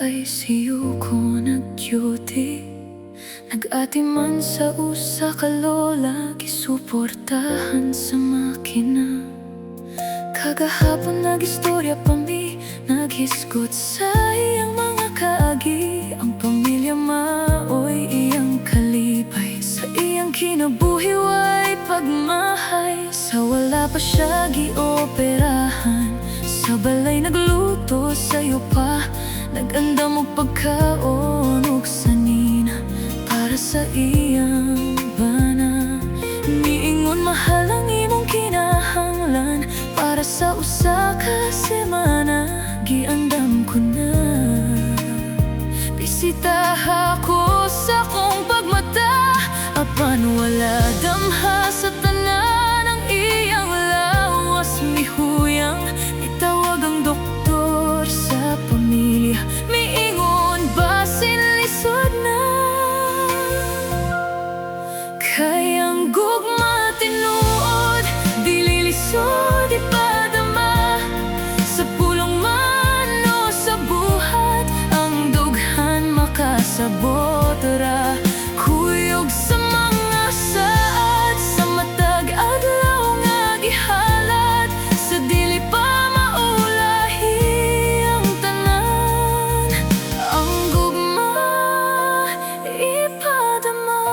kay siyo ko nagyuti. Nag-atiman sa usa ka lola, gisuportahan sa makina. Kagahapon nagistorya pa mi, naghisgot sa iyang mga kaagi. Ang pamilya maoy iyang kalipay, sa iyang kinabuhi way pagmahay. Sa wala pa siya gioperahan, sa balay nagluto sa'yo pa, nag-andam og pagkaon ug sanina para sa iyang bana. Niingon mahal ang imong kinahanglan, para sa usa ka semana giandam ko na. Bisitaha ko sa kong pagmata, apan wala damha sa tanan ang iyang lawas. Mihuyang itawag ang doktor sa pamilya, miingon basin lisod na. Kay ang gugma tinuod, dili lisod ipadama. Sa pulong man o sa buhat, ang dughan makasabot ra. Kuyog sa mga saad, sa matag adlaw nga gihalat, sa dili pa maulahi ang tanan. Ang gugma ipadama.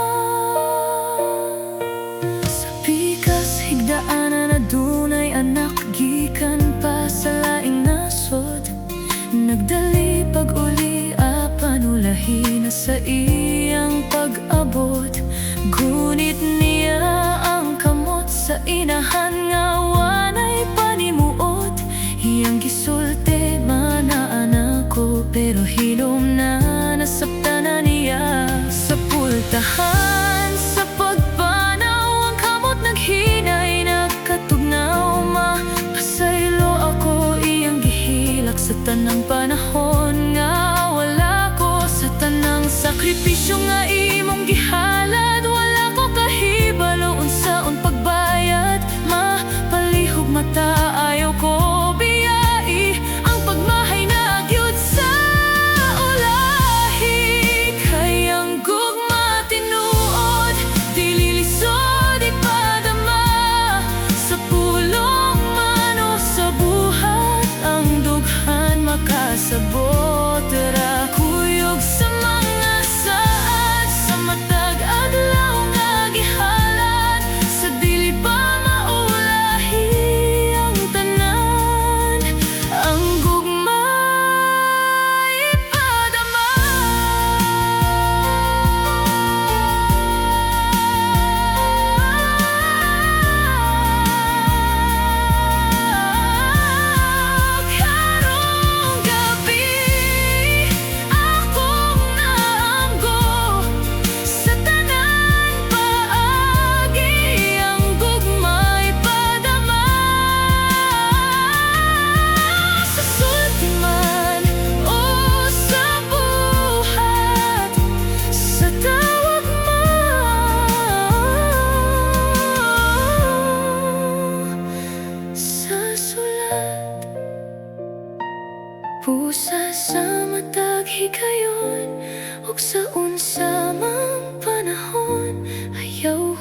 Sa pikas higdaanan adunay anak, gikan pa sa laing nasod. Nagdali pag-uli apan ulahi na sa iyang pag-abot. Gunit niya ang kamot sa inahan nga wanay panimuot. Iyang gisulti manaan ako, pero hilom na nasabta na niya. Sa pultahan sa pagpanaw, ang kamot naghinay nakatugnaw. Mapasaylo ako iyang gihilak sa tanang panahon nga wala ko. Sa tanang sakripisyo nga imong gihalad, wala ko kahibalo unsaon pagbayad. Mapalihog mata ayaw ko biyai, ang pagmahay na gyud sa ulahi. Kay ang gugma tinuod, dili lisod ipadama. Sa pulong man o sa buhat, ang dughan makasabot ra. Kuyog sa mga saad, sa matag adlaw nga gihalat, sa dili pa maulahi ang tanan. Ang gugma ipadama. Karong gabi akong naamgo, sa tanan paagi ang gugma ipadama. Sa sulti man o sa buhat, sa tawag mo, sa sulat. Pusa sa matag higayon, ug sa unsa mang panahon, ayaw